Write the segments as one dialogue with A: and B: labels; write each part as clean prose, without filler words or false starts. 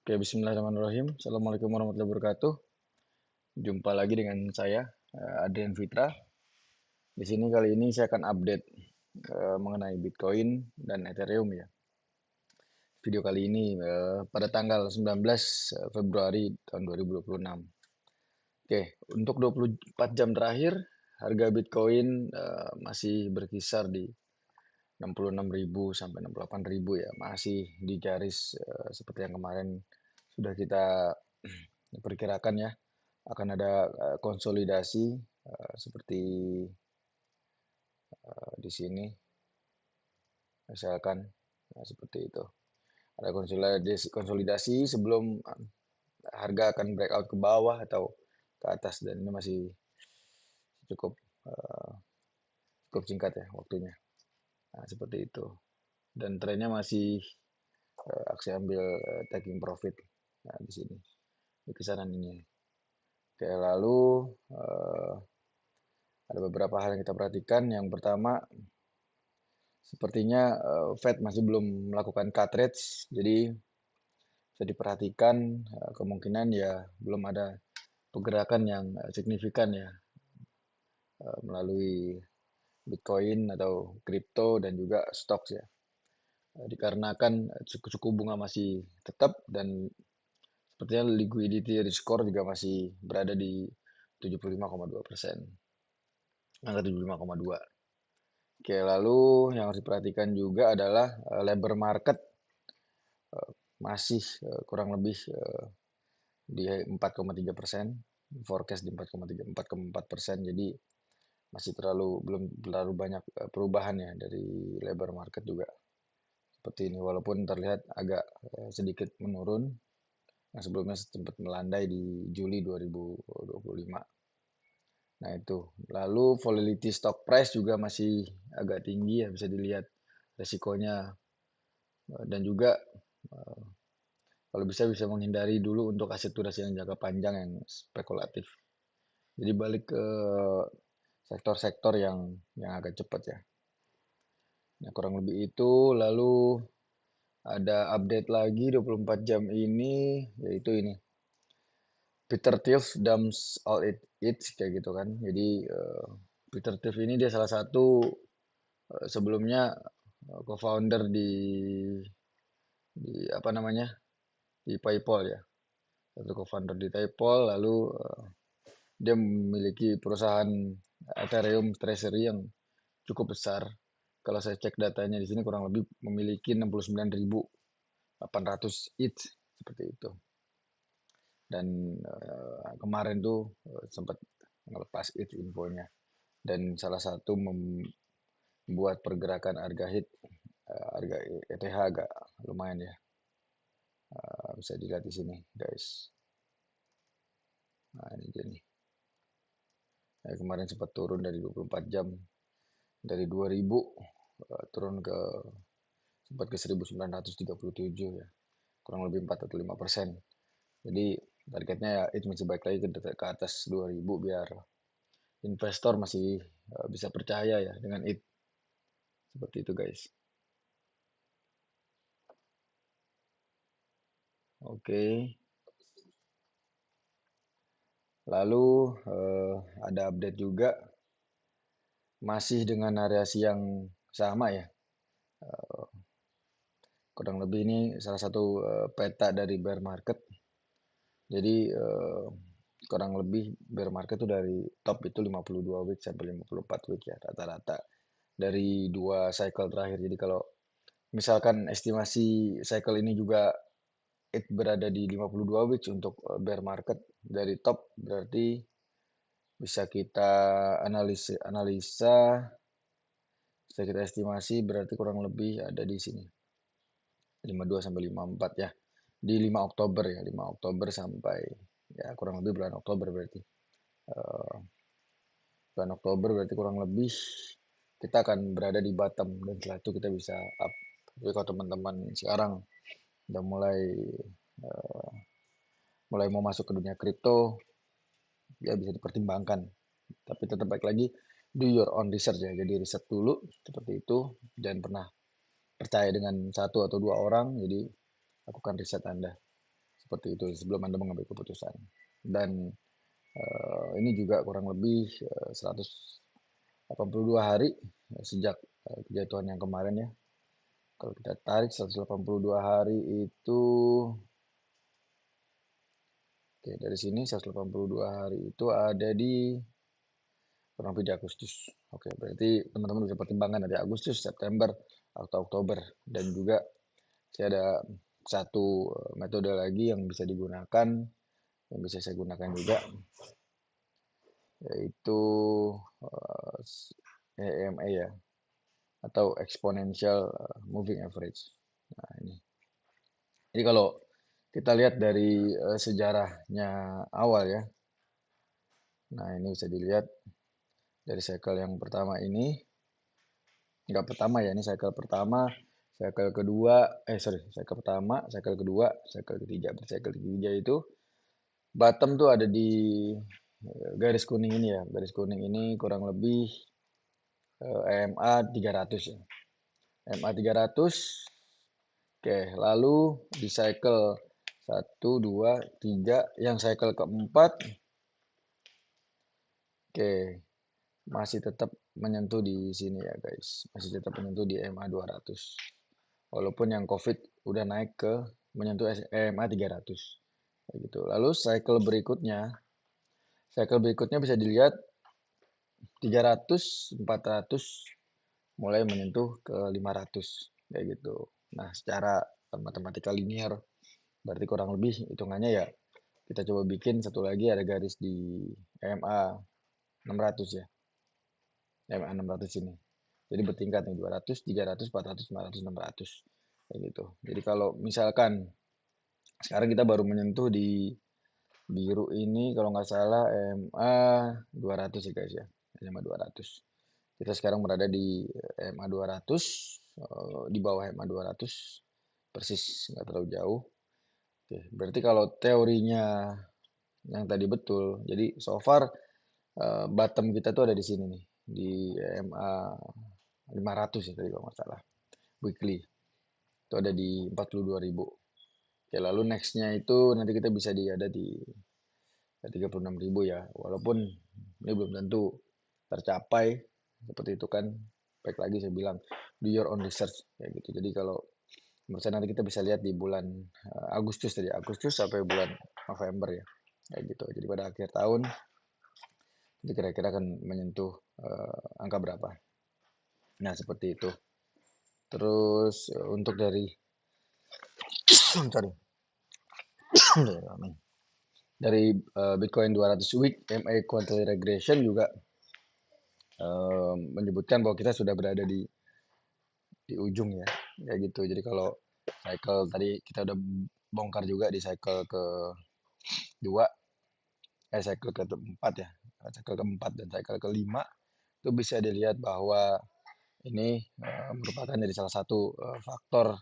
A: Oke, bismillahirrahmanirrahim. Assalamualaikum warahmatullahi wabarakatuh. Jumpa lagi dengan saya, Adrian Fitra. Di sini kali ini saya akan update mengenai Bitcoin dan Ethereum ya. Video kali ini pada tanggal 19 Februari tahun 2026. Oke, untuk 24 jam terakhir, harga Bitcoin masih berkisar di 66.000 sampai 68.000 ya. Masih di garis seperti yang kemarin sudah kita perkirakan ya. Akan ada konsolidasi seperti di sini misalkan seperti itu, ada konsolidasi sebelum harga akan breakout ke bawah atau ke atas, dan ini masih cukup uh, cukup singkat ya waktunya. Nah, seperti itu, dan trennya masih aksi ambil taking profit. Nah, di sini di kisaran ini. Oke, lalu uh, ada beberapa hal yang kita perhatikan. Yang pertama, sepertinya Fed masih belum melakukan cut rates, jadi bisa diperhatikan kemungkinan ya belum ada pergerakan yang signifikan ya melalui Bitcoin atau kripto dan juga stocks ya. Dikarenakan suku bunga masih tetap dan sepertinya liquidity risk score juga masih berada di 75,2%, angka 75,2. Oke, lalu yang harus diperhatikan juga adalah labor market masih kurang lebih di 4,3%, forecast di 4,4%. Jadi masih belum terlalu banyak perubahan ya dari labor market juga seperti ini, walaupun terlihat agak sedikit menurun yang sebelumnya sempat melandai di Juli 2025. Nah itu, lalu volatility stock price juga masih agak tinggi ya, bisa dilihat resikonya, dan juga eh, kalau bisa menghindari dulu untuk aset durasi yang jangka panjang yang spekulatif. Jadi balik ke sektor-sektor yang agak cepat ya. Nah, kurang lebih itu. Lalu ada update lagi 24 jam ini, yaitu ini. Peter Thiel dumps all it eats, kayak gitu kan. Jadi Peter Thiel ini dia salah satu sebelumnya co-founder di apa namanya? Di PayPal ya. Satu co-founder di PayPal, lalu dia memiliki perusahaan Ethereum Treasury yang cukup besar. Kalau saya cek datanya di sini kurang lebih memiliki 69.800 each seperti itu. Dan kemarin tuh sempat ngelepas each infonya, dan salah satu membuat pergerakan harga harga ETH agak lumayan ya. Bisa dilihat di sini guys. Nah, ini dia nih. Nah, kemarin sempat turun dari 24 jam dari 2000 turun ke sempat ke 1937 ya, kurang lebih 4 atau 5%. Jadi targetnya ya itu masih baik lagi ke atas 2000 biar investor masih bisa percaya ya dengan it. Seperti itu guys. Oke. Lalu ada update juga masih dengan narasi yang sama ya. Kurang lebih ini salah satu peta dari bear market. Jadi kurang lebih bear market itu dari top itu 52 week sampai 54 week ya rata-rata dari dua cycle terakhir. Jadi kalau misalkan estimasi cycle ini juga it berada di 52 weeks untuk bear market dari top, berarti bisa kita analisa, bisa kita estimasi berarti kurang lebih ada di sini 52 sampai 54 ya, di 5 Oktober ya, 5 Oktober sampai ya kurang lebih bulan Oktober berarti. Eh, Bulan Oktober berarti kurang lebih kita akan berada di bottom, dan setelah itu kita bisa up. Jadi kalau teman-teman sekarang udah eh, mulai mau masuk ke dunia kripto, ya bisa dipertimbangkan. Tapi tetap baik lagi, do your own research ya. Jadi riset dulu seperti itu. Jangan pernah percaya dengan satu atau dua orang. Jadi lakukan riset Anda seperti itu sebelum Anda mengambil keputusan. Dan ini juga kurang lebih 182 hari sejak kejatuhan yang kemarin ya. Kalau kita tarik 182 hari itu, oke, dari sini 182 hari itu ada di kurang lebih di Agustus. Oke, berarti teman-teman bisa pertimbangkan dari Agustus, September, atau Oktober. Dan juga saya ada satu metode lagi yang bisa digunakan, yang bisa saya gunakan juga, yaitu EMA ya, atau Exponential Moving Average. Nah, ini. Jadi kalau kita lihat dari sejarahnya awal ya, nah ini bisa dilihat dari cycle yang pertama ini, nggak pertama ya, ini cycle pertama, cycle kedua, cycle pertama, cycle kedua, cycle ketiga. Cycle ketiga itu bottom tuh ada di garis kuning ini ya, garis kuning ini kurang lebih EMA 300 ya. EMA 300. Oke, lalu di cycle 1, 2, 3, yang cycle keempat, oke, masih tetap menyentuh di sini ya guys, masih tetap menyentuh di EMA 200. Walaupun yang COVID udah naik ke menyentuh EMA 300. Kayak gitu. Lalu cycle berikutnya bisa dilihat 300, 400 mulai menyentuh ke 500 kayak gitu. Nah, secara matematika linear berarti kurang lebih hitungannya ya kita coba bikin satu lagi ada garis di EMA 600 ya. EMA 600 ini. Jadi bertingkat nih 200, 300, 400, 500, 600 kayak gitu. Jadi kalau misalkan sekarang kita baru menyentuh di biru ini kalau nggak salah EMA 200 ya guys ya. EMA 200. Kita sekarang berada di EMA 200, di bawah EMA 200, persis nggak terlalu jauh. Oke, berarti kalau teorinya yang tadi betul, jadi so far bottom kita tuh ada di sini nih, di EMA 500 ya tadi kalau nggak salah, weekly. Itu ada di 42.000. Oke, lalu nextnya itu nanti kita bisa ada di 36.000 ya, walaupun ini belum tentu tercapai seperti itu kan. Baik lagi saya bilang do your own research kayak gitu. Jadi kalau menurut saya nanti kita bisa lihat di bulan Agustus sampai bulan November ya kayak gitu. Jadi pada akhir tahun itu kira-kira akan menyentuh angka berapa. Nah seperti itu. Terus untuk dari sorry dari Bitcoin 200 week MA quarterly regression juga menyebutkan bahwa kita sudah berada di ujung ya kayak gitu. Jadi kalau cycle tadi kita udah bongkar juga di cycle ke dua, cycle keempat ya, cycle keempat dan cycle kelima itu bisa dilihat bahwa ini merupakan dari salah satu faktor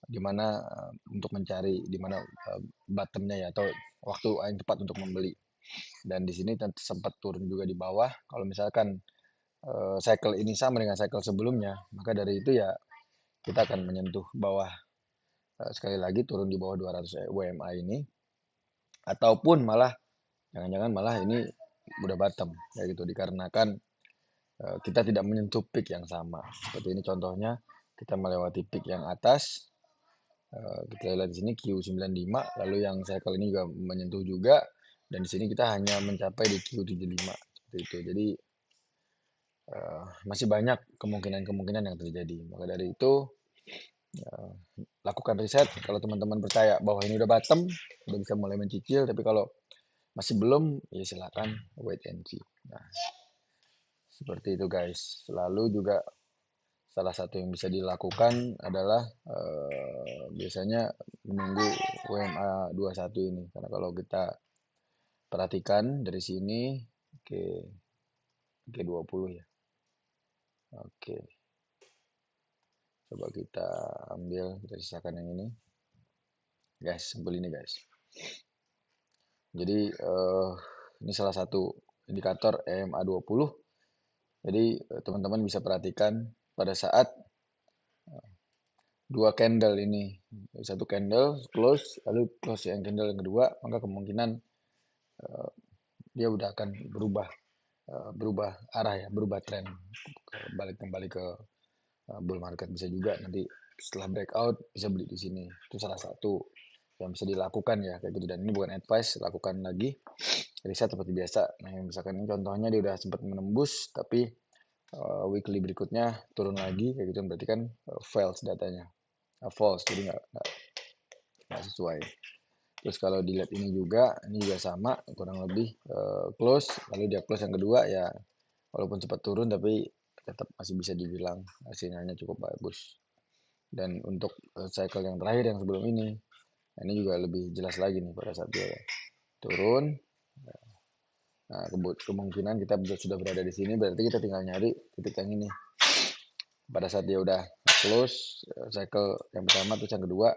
A: di mana untuk mencari di mana bottomnya ya atau waktu yang tepat untuk membeli. Dan di sini sempat turun juga di bawah. Kalau misalkan cycle ini sama dengan cycle sebelumnya, maka dari itu ya kita akan menyentuh bawah sekali lagi, turun di bawah 200 WMA ini, ataupun malah jangan-jangan malah ini udah bottom ya gitu, dikarenakan kita tidak menyentuh peak yang sama. Seperti ini contohnya, kita melewati peak yang atas, kita lihat di sini Q95, lalu yang cycle ini juga menyentuh juga, dan di sini kita hanya mencapai di Q75 seperti itu. Jadi masih banyak kemungkinan-kemungkinan yang terjadi. Maka dari itu lakukan riset. Kalau teman-teman percaya bahwa ini udah bottom, udah bisa mulai mencicil, tapi kalau masih belum, ya silakan wait and see. Nah, seperti itu guys. Lalu juga salah satu yang bisa dilakukan adalah biasanya menunggu WMA 21 ini. Karena kalau kita perhatikan dari sini, oke, G20 ya. Oke. Coba kita ambil, kita sisakan yang ini. Guys, simpel ini guys. Jadi ini salah satu indikator EMA 20. Jadi teman-teman bisa perhatikan pada saat dua candle ini, satu candle close, lalu close yang candle yang kedua, maka kemungkinan dia udah akan berubah arah ya, berubah tren, balik kembali ke bull market. Bisa juga nanti setelah breakout bisa beli di sini. Itu salah satu yang bisa dilakukan ya kayak gitu. Dan ini bukan advice, lakukan lagi riset seperti biasa. Nah, yang misalkan ini contohnya dia udah sempat menembus, tapi weekly berikutnya turun lagi kayak gitu, berarti kan fails datanya, false, jadi nggak sesuai. Terus kalau dilihat ini juga sama, kurang lebih close, lalu dia close yang kedua ya, walaupun cepat turun tapi tetap masih bisa dibilang sinyalnya cukup bagus. Dan untuk cycle yang terakhir yang sebelum ini, ini juga lebih jelas lagi nih pada saat dia turun. Nah, kemungkinan kita sudah berada di sini, berarti kita tinggal nyari titik yang ini. Pada saat dia udah close cycle yang pertama terus yang kedua,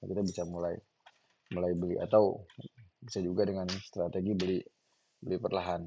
A: kita bisa mulai beli, atau bisa juga dengan strategi beli perlahan.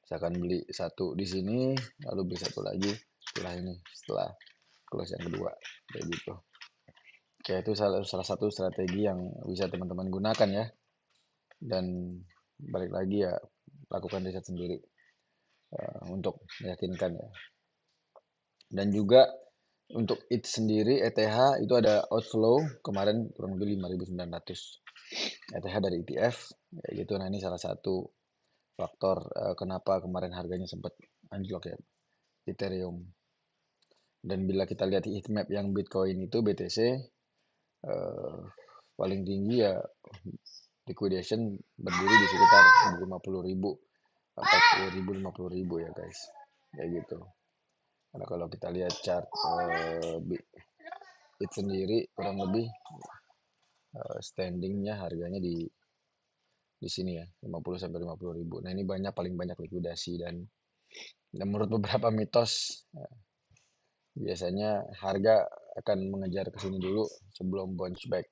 A: Misalkan beli satu di sini, lalu beli satu lagi setelah close yang kedua, kayak gitu. Oke, itu salah satu strategi yang bisa teman-teman gunakan ya. Dan balik lagi ya, lakukan riset sendiri untuk meyakinkan ya. Dan juga untuk IT sendiri, ETH itu ada outflow kemarin kurang lebih 5.900 ETH dari ETF kayak gitu. Nah, ini salah satu faktor kenapa kemarin harganya sempat anjlok ya, Ethereum. Dan bila kita lihat heat map yang Bitcoin itu BTC paling tinggi ya, liquidation berdiri di sekitar 50.000, 40.000, 50.000 ya guys, kayak gitu. Karena kalau kita lihat chart Bit sendiri kurang lebih standingnya harganya di sini ya, 50 sampai 50.000. Nah, ini paling banyak likuidasi, dan menurut beberapa mitos biasanya harga akan mengejar ke sini dulu sebelum bounce back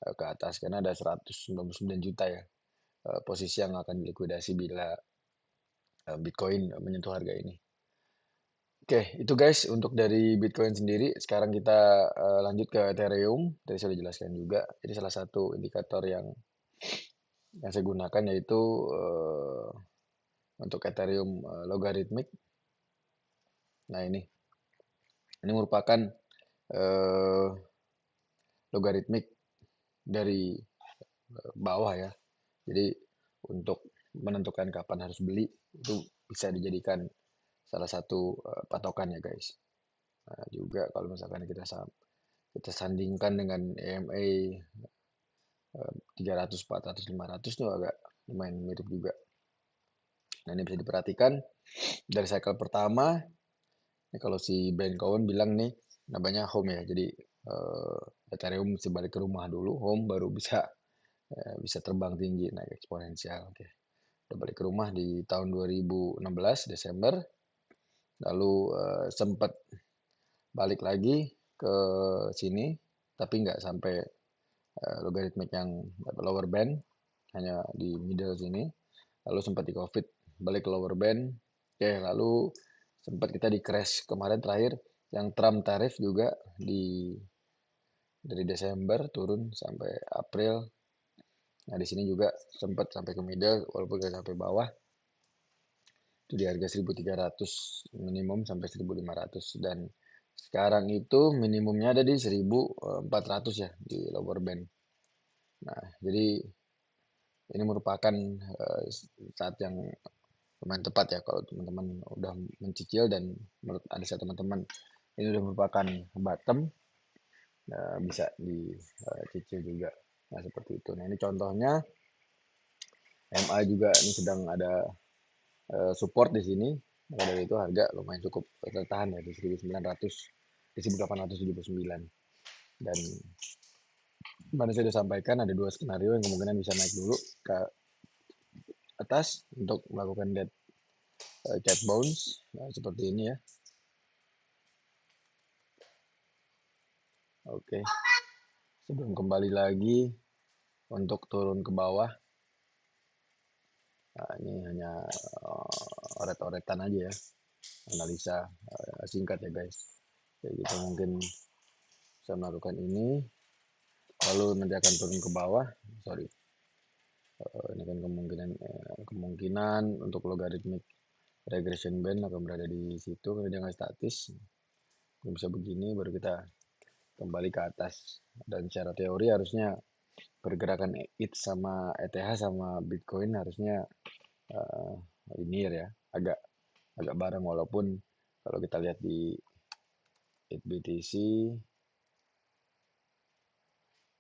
A: ke atas, karena ada 199 juta ya posisi yang akan dilikuidasi bila Bitcoin menyentuh harga ini. Oke, itu guys untuk dari Bitcoin sendiri. Sekarang kita lanjut ke Ethereum. Tadi saya sudah jelaskan juga. Jadi salah satu indikator yang saya gunakan yaitu untuk Ethereum logarithmic. Nah, ini merupakan logaritmik dari bawah ya. Jadi untuk menentukan kapan harus beli itu bisa dijadikan salah satu patokan ya guys. Nah, juga kalau misalkan kita sandingkan dengan EMA 300, 400, 500 itu agak lumayan mirip juga. Nah, ini bisa diperhatikan dari cycle pertama. Ini kalau si Ben Cowen bilang nih namanya home ya. Jadi Ethereum mesti balik ke rumah dulu, home, baru bisa terbang tinggi, naik eksponensial. Oke. Udah balik ke rumah di tahun 2016 Desember. Lalu sempat balik lagi ke sini, tapi nggak sampai logaritmik yang lower band, hanya di middle sini. Lalu sempat di COVID, balik ke lower band. Oke, lalu sempat kita di crash kemarin terakhir, yang Trump tarif juga dari Desember turun sampai April. Nah, di sini juga sempat sampai ke middle, walaupun nggak sampai bawah. Itu di harga 1.300 minimum sampai 1.500, dan sekarang itu minimumnya ada di 1.400 ya di lower band. Nah, jadi ini merupakan saat yang lumayan tepat ya kalau teman-teman udah mencicil, dan menurut analisa teman-teman ini udah merupakan bottom, bisa dicicil juga. Nah, seperti itu. Nah, ini contohnya MA juga ini sedang ada support di sini. Maka dari itu harga lumayan cukup tertahan ya di 1.900, di 1.879. Dan kemarin saya sudah sampaikan ada dua skenario yang kemungkinan bisa naik dulu ke atas untuk melakukan dead cat bounce. Nah, seperti ini ya. Oke. Sebelum kembali lagi untuk turun ke bawah. Nah, ini hanya oret-oretan aja ya, analisa singkat ya guys. Kayak gitu mungkin Saya melakukan ini, lalu nanti akan turun ke bawah. Sorry, ini kan kemungkinan untuk logarithmic regression band akan berada di situ karena dia nggak statis. Kalau bisa begini, baru kita kembali ke atas. Dan secara teori harusnya pergerakan ETH sama ETH sama Bitcoin harusnya linear ya, agak bareng, walaupun kalau kita lihat di ETH BTC,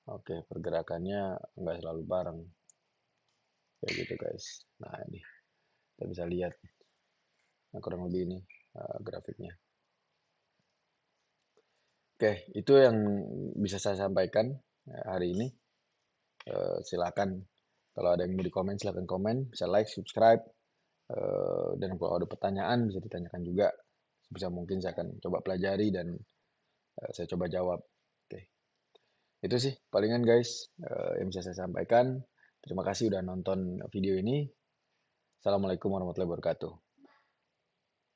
A: oke, pergerakannya nggak selalu bareng kayak gitu guys. Nah ini kita bisa lihat, nah, kurang lebih ini grafiknya. Oke, itu yang bisa saya sampaikan hari ini. Silakan kalau ada yang mau dikomen, silakan komen, bisa like, subscribe, dan kalau ada pertanyaan bisa ditanyakan juga. Bisa mungkin saya akan coba pelajari dan saya coba jawab. Oke, itu sih palingan guys yang bisa saya sampaikan. Terima kasih udah nonton video ini. Assalamualaikum warahmatullahi wabarakatuh.